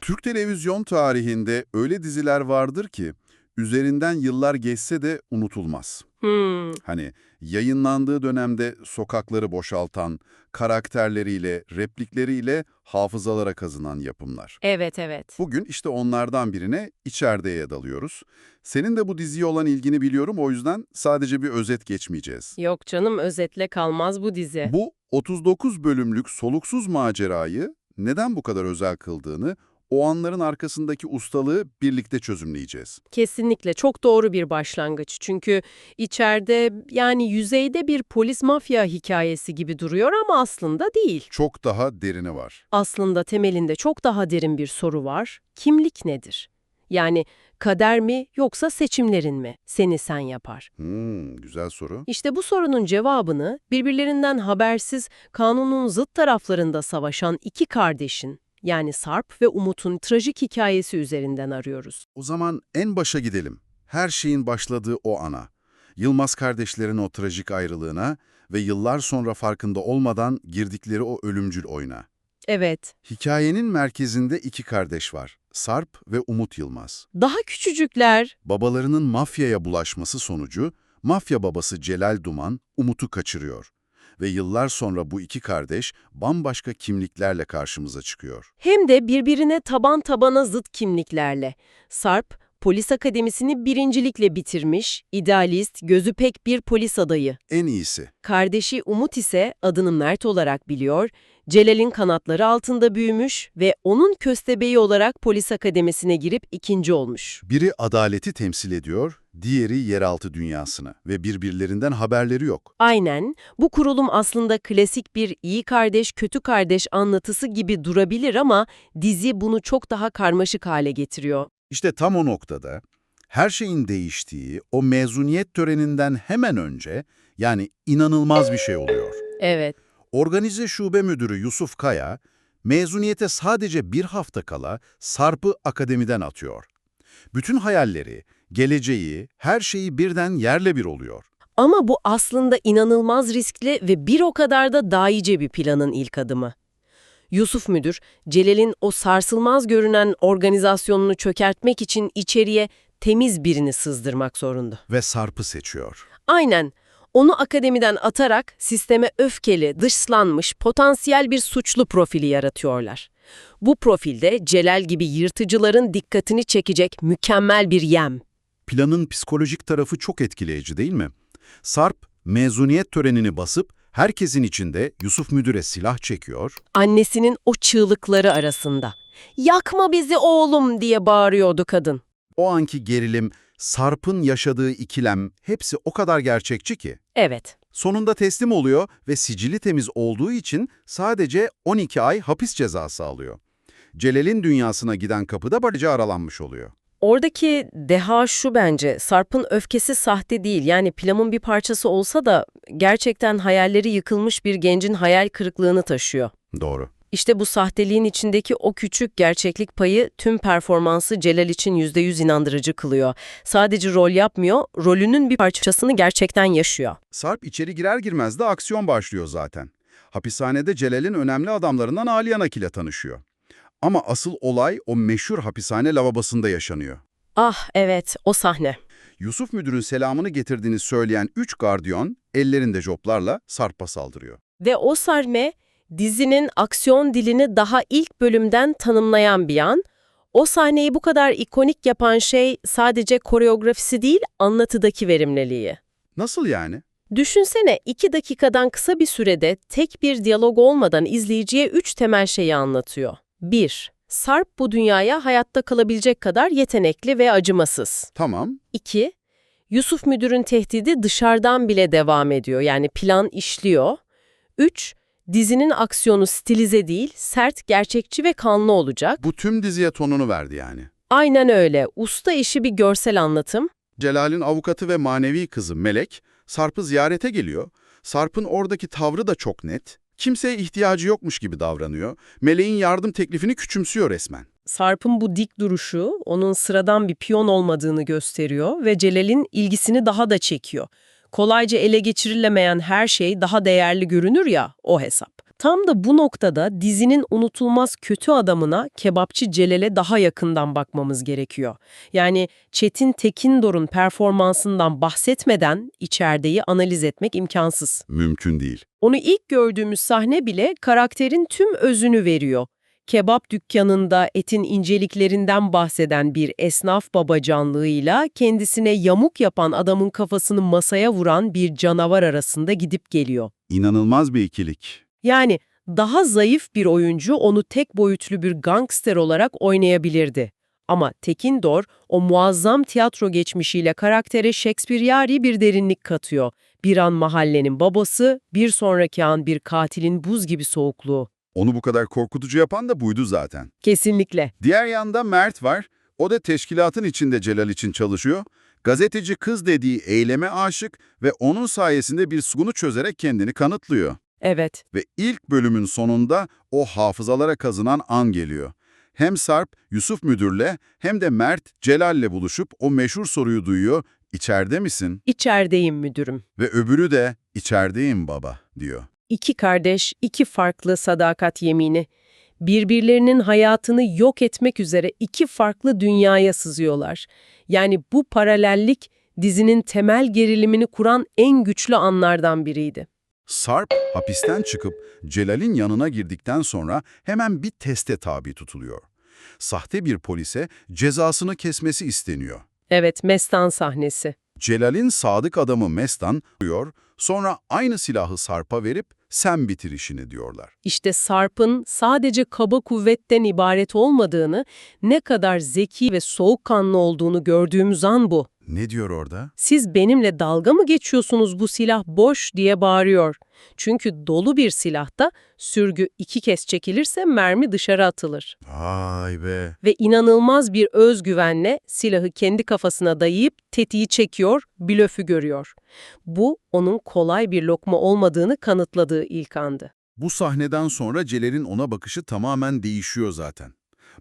Türk televizyon tarihinde öyle diziler vardır ki üzerinden yıllar geçse de unutulmaz. Hmm, Hani yayınlandığı dönemde sokakları boşaltan, karakterleriyle, replikleriyle hafızalara kazınan yapımlar. evet evet. Bugün işte onlardan birine İçeride'ye dalıyoruz. Senin de bu diziye olan ilgini biliyorum, o yüzden sadece bir özet geçmeyeceğiz. Yok canım, özetle kalmaz bu dizi. Bu 39 bölümlük soluksuz macerayı neden bu kadar özel kıldığını, o anların arkasındaki ustalığı birlikte çözümleyeceğiz. Kesinlikle çok doğru bir başlangıç. Çünkü içeride yani yüzeyde bir polis mafya hikayesi gibi duruyor ama aslında değil. Çok daha derini var. Aslında temelinde çok daha derin bir soru var. Kimlik nedir? Yani kader mi yoksa seçimlerin mi seni sen yapar? Güzel soru. İşte bu sorunun cevabını birbirlerinden habersiz kanunun zıt taraflarında savaşan iki kardeşin yani Sarp ve Umut'un trajik hikayesi üzerinden arıyoruz. O zaman en başa gidelim. Her şeyin başladığı o ana. Yılmaz kardeşlerin o trajik ayrılığına ve yıllar sonra farkında olmadan girdikleri o ölümcül oyuna. Evet, Hikayenin merkezinde iki kardeş var. Sarp ve Umut Yılmaz. daha küçücükler. Babalarının mafyaya bulaşması sonucu mafya babası Celal Duman Umut'u kaçırıyor. Ve yıllar sonra bu iki kardeş bambaşka kimliklerle karşımıza çıkıyor. Hem de birbirine taban tabana zıt kimliklerle. Sarp, polis akademisini birincilikle bitirmiş, idealist, gözü pek bir polis adayı. En iyisi. Kardeşi Umut ise adını Mert olarak biliyor, Celal'in kanatları altında büyümüş ve onun köstebeği olarak polis akademisine girip ikinci olmuş. Biri adaleti temsil ediyor, diğeri yeraltı dünyasını ve birbirlerinden haberleri yok. Aynen, bu kurulum aslında klasik bir iyi kardeş, kötü kardeş anlatısı gibi durabilir ama dizi bunu çok daha karmaşık hale getiriyor. İşte tam o noktada her şeyin değiştiği o mezuniyet töreninden hemen önce yani inanılmaz bir şey oluyor. Evet. Organize Şube Müdürü Yusuf Kaya, mezuniyete sadece bir hafta kala Sarp'ı akademiden atıyor. Bütün hayalleri, geleceği, her şeyi birden yerle bir oluyor. Ama bu aslında inanılmaz riskli ve bir o kadar da dahice bir planın ilk adımı. Yusuf Müdür, Celal'in o sarsılmaz görünen organizasyonunu çökertmek için içeriye temiz birini sızdırmak zorunda. Ve Sarp'ı seçiyor. Aynen, onu akademiden atarak sisteme öfkeli, dışlanmış, potansiyel bir suçlu profili yaratıyorlar. Bu profilde Celal gibi yırtıcıların dikkatini çekecek mükemmel bir yem. Planın psikolojik tarafı çok etkileyici değil mi? Sarp, mezuniyet törenini basıp herkesin içinde Yusuf Müdür'e silah çekiyor. Annesinin o çığlıkları arasında. "Yakma bizi oğlum!" diye bağırıyordu kadın. O anki gerilim, Sarp'ın yaşadığı ikilem hepsi o kadar gerçekçi ki. Evet. Sonunda teslim oluyor ve sicili temiz olduğu için sadece 12 ay hapis cezası alıyor. Celal'in dünyasına giden kapıda barıcı aralanmış oluyor. Oradaki deha şu bence, Sarp'ın öfkesi sahte değil. Yani planın bir parçası olsa da gerçekten hayalleri yıkılmış bir gencin hayal kırıklığını taşıyor. Doğru. İşte bu sahteliğin içindeki o küçük gerçeklik payı tüm performansı Celal için %100 inandırıcı kılıyor. Sadece rol yapmıyor, rolünün bir parçasını gerçekten yaşıyor. Sarp içeri girer girmez de aksiyon başlıyor zaten. Hapishanede Celal'in önemli adamlarından Ali Yanak ile tanışıyor. Ama asıl olay o meşhur hapishane lavabosunda yaşanıyor. Ah evet, o sahne. Yusuf Müdür'ün selamını getirdiğini söyleyen 3 gardiyan ellerinde joplarla Sarp'a saldırıyor. Ve o sahne dizinin aksiyon dilini daha ilk bölümden tanımlayan bir an. O sahneyi bu kadar ikonik yapan şey sadece koreografisi değil, anlatıdaki verimliliği. Nasıl yani? Düşünsene 2 dakikadan kısa bir sürede tek bir diyalog olmadan izleyiciye 3 temel şeyi anlatıyor. 1. Sarp bu dünyaya hayatta kalabilecek kadar yetenekli ve acımasız. Tamam. 2. Yusuf Müdür'ün tehdidi dışarıdan bile devam ediyor. Yani plan işliyor. 3. Dizinin aksiyonu stilize değil, sert, gerçekçi ve kanlı olacak. Bu tüm diziye tonunu verdi yani. Aynen öyle. Usta işi bir görsel anlatım. Celal'in avukatı ve manevi kızı Melek, Sarp'ı ziyarete geliyor. Sarp'ın oradaki tavrı da çok net. Kimseye ihtiyacı yokmuş gibi davranıyor. Melek'in yardım teklifini küçümsüyor resmen. Sarp'ın bu dik duruşu onun sıradan bir piyon olmadığını gösteriyor ve Celal'in ilgisini daha da çekiyor. Kolayca ele geçirilemeyen her şey daha değerli görünür ya, o hesap. Tam da bu noktada dizinin unutulmaz kötü adamına kebapçı Celal'e daha yakından bakmamız gerekiyor. Yani Çetin Tekindor'un performansından bahsetmeden içerideyi analiz etmek imkansız. Mümkün değil. Onu ilk gördüğümüz sahne bile karakterin tüm özünü veriyor. Kebap dükkanında etin inceliklerinden bahseden bir esnaf babacanlığıyla kendisine yamuk yapan adamın kafasını masaya vuran bir canavar arasında gidip geliyor. İnanılmaz bir ikilik. Yani daha zayıf bir oyuncu onu tek boyutlu bir gangster olarak oynayabilirdi. Ama Tekindor o muazzam tiyatro geçmişiyle karaktere Shakespeare'ari bir derinlik katıyor. Bir an mahallenin babası, bir sonraki an bir katilin buz gibi soğukluğu. Onu bu kadar korkutucu yapan da buydu zaten. Kesinlikle. Diğer yanda Mert var. O da teşkilatın içinde Celal için çalışıyor. Gazeteci kız dediği eyleme aşık ve onun sayesinde bir sorunu çözerek kendini kanıtlıyor. Evet. Ve ilk bölümün sonunda o hafızalara kazınan an geliyor. Hem Sarp, Yusuf müdürle hem de Mert, Celal'le buluşup o meşhur soruyu duyuyor. İçeride misin? İçerideyim müdürüm. Ve öbürü de içerideyim baba diyor. İki kardeş, iki farklı sadakat yemini. Birbirlerinin hayatını yok etmek üzere iki farklı dünyaya sızıyorlar. Yani bu paralellik dizinin temel gerilimini kuran en güçlü anlardan biriydi. Sarp hapisten çıkıp Celal'in yanına girdikten sonra hemen bir teste tabi tutuluyor. Sahte bir polise cezasını kesmesi isteniyor. Evet, Mestan sahnesi. Celal'in sadık adamı Mestan diyor, sonra aynı silahı Sarp'a verip sen bitir işini diyorlar. İşte Sarp'ın sadece kaba kuvvetten ibaret olmadığını, ne kadar zeki ve soğukkanlı olduğunu gördüğümüz an bu. Ne diyor orada? Siz benimle dalga mı geçiyorsunuz, bu silah boş diye bağırıyor. Çünkü dolu bir silahta sürgü 2 kez çekilirse mermi dışarı atılır. Vay be. Ve inanılmaz bir özgüvenle silahı kendi kafasına dayayıp tetiği çekiyor, blöfü görüyor. Bu onun kolay bir lokma olmadığını kanıtladığı ilk andı. Bu sahneden sonra Celal'in ona bakışı tamamen değişiyor zaten.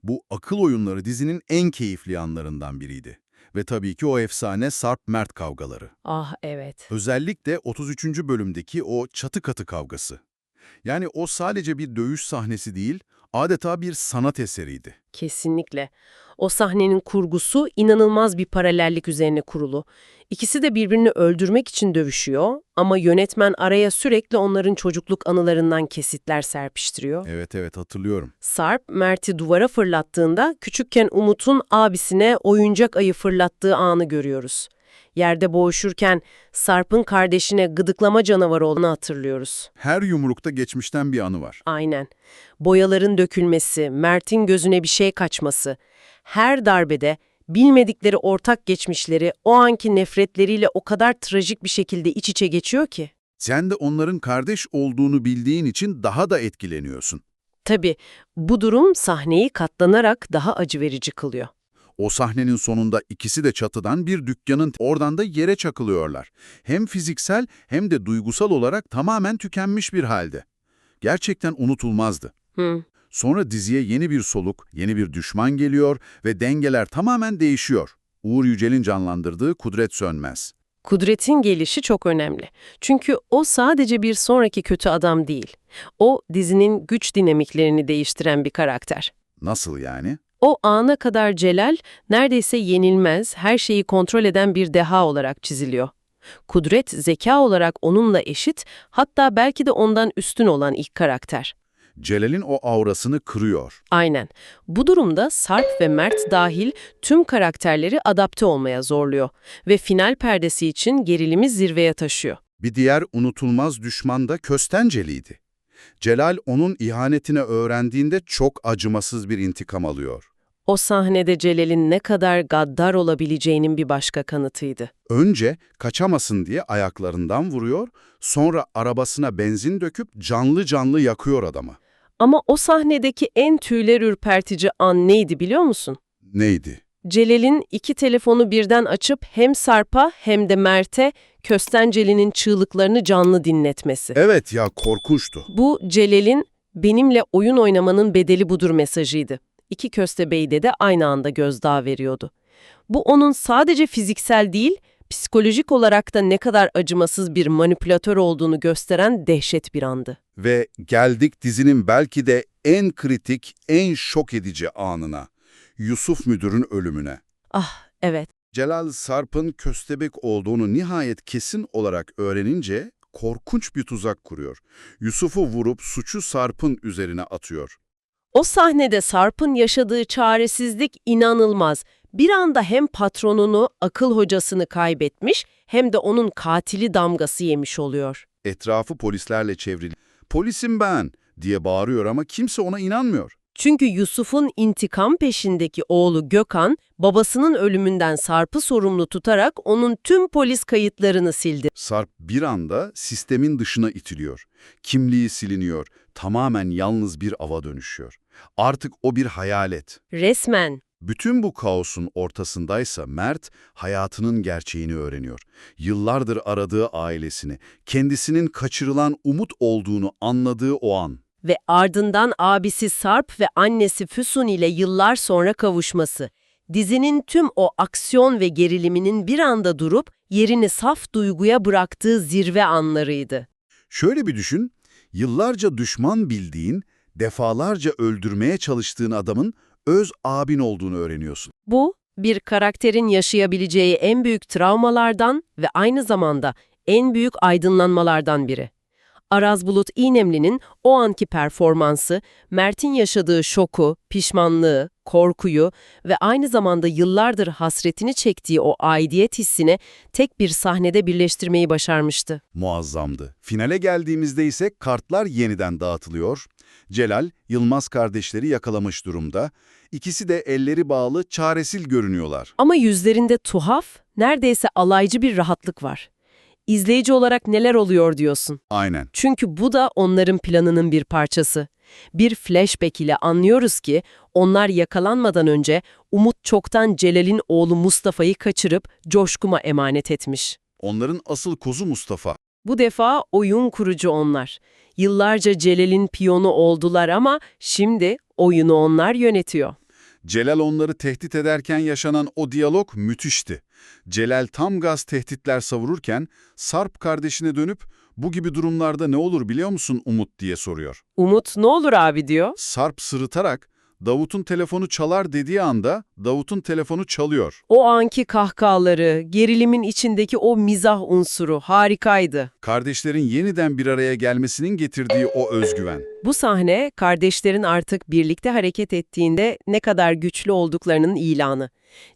Bu akıl oyunları dizinin en keyifli anlarından biriydi. Ve tabii ki o efsane Sarp-Mert kavgaları. Ah evet. Özellikle 33. bölümdeki o çatı katı kavgası. Yani o sadece bir dövüş sahnesi değil, adeta bir sanat eseriydi. Kesinlikle. O sahnenin kurgusu inanılmaz bir paralellik üzerine kurulu. İkisi de birbirini öldürmek için dövüşüyor ama yönetmen araya sürekli onların çocukluk anılarından kesitler serpiştiriyor. Evet hatırlıyorum. Sarp, Mert'i duvara fırlattığında küçükken Umut'un abisine oyuncak ayı fırlattığı anı görüyoruz. Yerde boğuşurken Sarp'ın kardeşine gıdıklama canavarı olduğunu hatırlıyoruz. Her yumrukta geçmişten bir anı var. Aynen. Boyaların dökülmesi, Mert'in gözüne bir şey kaçması, her darbede bilmedikleri ortak geçmişleri o anki nefretleriyle o kadar trajik bir şekilde iç içe geçiyor ki. Sen de onların kardeş olduğunu bildiğin için daha da etkileniyorsun. Tabii bu durum sahneyi katlanarak daha acı verici kılıyor. O sahnenin sonunda ikisi de çatıdan bir dükkanın oradan da yere çakılıyorlar. Hem fiziksel hem de duygusal olarak tamamen tükenmiş bir halde. Gerçekten unutulmazdı. Sonra diziye yeni bir soluk, yeni bir düşman geliyor ve dengeler tamamen değişiyor. Uğur Yücel'in canlandırdığı Kudret Sönmez. Kudret'in gelişi çok önemli. Çünkü o sadece bir sonraki kötü adam değil. O dizinin güç dinamiklerini değiştiren bir karakter. Nasıl yani? O ana kadar Celal neredeyse yenilmez, her şeyi kontrol eden bir deha olarak çiziliyor. Kudret zeka olarak onunla eşit, hatta belki de ondan üstün olan ilk karakter. Celal'in o aurasını kırıyor. Aynen. Bu durumda Sarp ve Mert dahil tüm karakterleri adapte olmaya zorluyor ve final perdesi için gerilimi zirveye taşıyor. Bir diğer unutulmaz düşman da Köstenceliydi. Celal onun ihanetini öğrendiğinde çok acımasız bir intikam alıyor. O sahnede Celal'in ne kadar gaddar olabileceğinin bir başka kanıtıydı. Önce kaçamasın diye ayaklarından vuruyor, sonra arabasına benzin döküp canlı canlı yakıyor adamı. Ama o sahnedeki en tüyler ürpertici an neydi biliyor musun? Neydi? Celal'in 2 telefonu birden açıp hem Sarp'a hem de Mert'e Köstenceli'nin çığlıklarını canlı dinletmesi. Evet ya, korkunçtu. Bu Celal'in benimle oyun oynamanın bedeli budur mesajıydı. 2 köstebeyde de aynı anda gözdağı veriyordu. Bu onun sadece fiziksel değil, Psikolojik olarak da ne kadar acımasız bir manipülatör olduğunu gösteren dehşet bir andı. Ve geldik dizinin belki de en kritik, en şok edici anına. Yusuf müdürün ölümüne. Ah, evet. Celal Sarp'ın köstebek olduğunu nihayet kesin olarak öğrenince korkunç bir tuzak kuruyor. Yusuf'u vurup suçu Sarp'ın üzerine atıyor. O sahnede Sarp'ın yaşadığı çaresizlik inanılmaz. Bir anda hem patronunu, akıl hocasını kaybetmiş hem de onun katili damgası yemiş oluyor. Etrafı polislerle çevrili. "Polisim ben!" diye bağırıyor ama kimse ona inanmıyor. Çünkü Yusuf'un intikam peşindeki oğlu Gökhan, babasının ölümünden Sarp'ı sorumlu tutarak onun tüm polis kayıtlarını sildi. Sarp bir anda sistemin dışına itiliyor. Kimliği siliniyor. Tamamen yalnız bir ava dönüşüyor. Artık o bir hayalet. Resmen. Bütün bu kaosun ortasındaysa Mert hayatının gerçeğini öğreniyor. Yıllardır aradığı ailesini, kendisinin kaçırılan Umut olduğunu anladığı o an. Ve ardından abisi Sarp ve annesi Füsun ile yıllar sonra kavuşması. Dizinin tüm o aksiyon ve geriliminin bir anda durup yerini saf duyguya bıraktığı zirve anlarıydı. Şöyle bir düşün, yıllarca düşman bildiğin, defalarca öldürmeye çalıştığın adamın öz abin olduğunu öğreniyorsun. Bu, bir karakterin yaşayabileceği en büyük travmalardan ve aynı zamanda en büyük aydınlanmalardan biri. Araz Bulut İynemli'nin o anki performansı, Mert'in yaşadığı şoku, pişmanlığı, korkuyu ve aynı zamanda yıllardır hasretini çektiği o aidiyet hissini tek bir sahnede birleştirmeyi başarmıştı. Muazzamdı. Finale geldiğimizde ise kartlar yeniden dağıtılıyor. Celal, Yılmaz kardeşleri yakalamış durumda. İkisi de elleri bağlı, çaresiz görünüyorlar. Ama yüzlerinde tuhaf, neredeyse alaycı bir rahatlık var. İzleyici olarak neler oluyor diyorsun. Aynen. Çünkü bu da onların planının bir parçası. Bir flashback ile anlıyoruz ki onlar yakalanmadan önce Umut çoktan Celal'in oğlu Mustafa'yı kaçırıp Coşkum'a emanet etmiş. Onların asıl kozu Mustafa. Bu defa oyun kurucu onlar. Yıllarca Celal'in piyonu oldular ama şimdi oyunu onlar yönetiyor. Celal onları tehdit ederken yaşanan o diyalog müthişti. Celal tam gaz tehditler savururken Sarp kardeşine dönüp "Bu gibi durumlarda ne olur biliyor musun Umut?" diye soruyor. Umut ne olur abi diyor. Sarp sırıtarak "Davut'un telefonu çalar" dediği anda Davut'un telefonu çalıyor. O anki kahkahaları, gerilimin içindeki o mizah unsuru harikaydı. Kardeşlerin yeniden bir araya gelmesinin getirdiği o özgüven. Bu sahne, kardeşlerin artık birlikte hareket ettiğinde ne kadar güçlü olduklarının ilanı.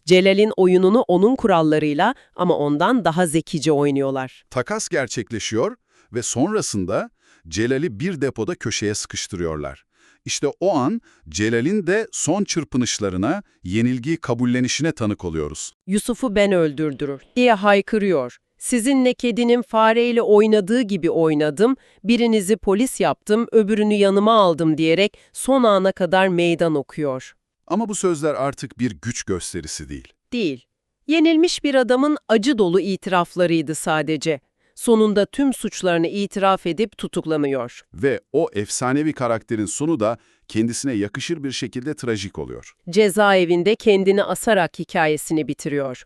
Celal'in oyununu onun kurallarıyla ama ondan daha zekice oynuyorlar. Takas gerçekleşiyor ve sonrasında Celal'i bir depoda köşeye sıkıştırıyorlar. İşte o an Celal'in de son çırpınışlarına, yenilgiyi kabullenişine tanık oluyoruz. Yusuf'u ben öldürdürür diye haykırıyor. Sizinle kedinin fareyle oynadığı gibi oynadım, birinizi polis yaptım, öbürünü yanıma aldım diyerek son ana kadar meydan okuyor. Ama bu sözler artık bir güç gösterisi değil. Değil. Yenilmiş bir adamın acı dolu itiraflarıydı sadece. Sonunda tüm suçlarını itiraf edip tutuklanıyor. Ve o efsanevi karakterin sonu da kendisine yakışır bir şekilde trajik oluyor. Cezaevinde kendini asarak hikayesini bitiriyor.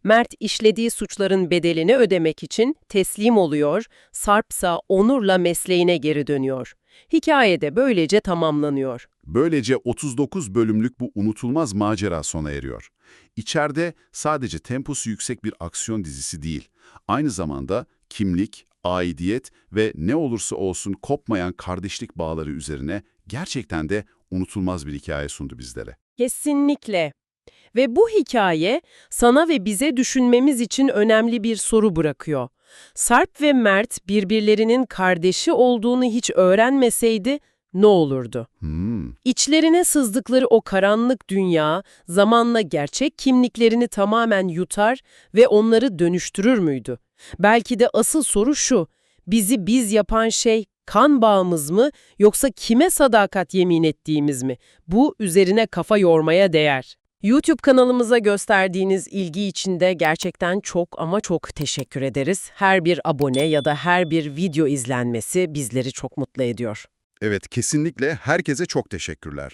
Mert işlediği suçların bedelini ödemek için teslim oluyor, Sarpsa onurla mesleğine geri dönüyor. Hikaye de böylece tamamlanıyor. Böylece 39 bölümlük bu unutulmaz macera sona eriyor. İçeride sadece temposu yüksek bir aksiyon dizisi değil, aynı zamanda kimlik, aidiyet ve ne olursa olsun kopmayan kardeşlik bağları üzerine gerçekten de unutulmaz bir hikaye sundu bizlere. Kesinlikle. Ve bu hikaye sana ve bize düşünmemiz için önemli bir soru bırakıyor. Sarp ve Mert birbirlerinin kardeşi olduğunu hiç öğrenmeseydi ne olurdu? İçlerine sızdıkları o karanlık dünya zamanla gerçek kimliklerini tamamen yutar ve onları dönüştürür müydü? Belki de asıl soru şu, bizi biz yapan şey kan bağımız mı yoksa kime sadakat yemin ettiğimiz mi? Bu üzerine kafa yormaya değer. YouTube kanalımıza gösterdiğiniz ilgi için de gerçekten çok ama çok teşekkür ederiz. Her bir abone ya da her bir video izlenmesi bizleri çok mutlu ediyor. Evet, kesinlikle herkese çok teşekkürler.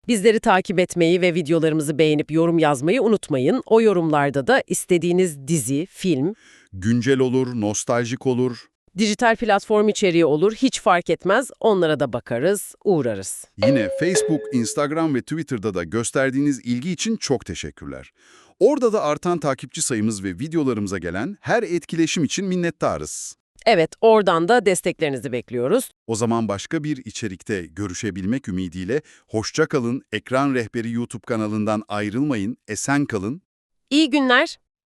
Bizleri takip etmeyi ve videolarımızı beğenip yorum yazmayı unutmayın. O yorumlarda da istediğiniz dizi, film, Güncel olur, nostaljik olur. dijital platform içeriği olur, hiç fark etmez. Onlara da bakarız, uğrarız. Yine Facebook, Instagram ve Twitter'da da gösterdiğiniz ilgi için çok teşekkürler. Orada da artan takipçi sayımız ve videolarımıza gelen her etkileşim için minnettarız. Evet, oradan da desteklerinizi bekliyoruz. O zaman başka bir içerikte görüşebilmek ümidiyle hoşça kalın, Ekran Rehberi YouTube kanalından ayrılmayın, esen kalın. İyi günler.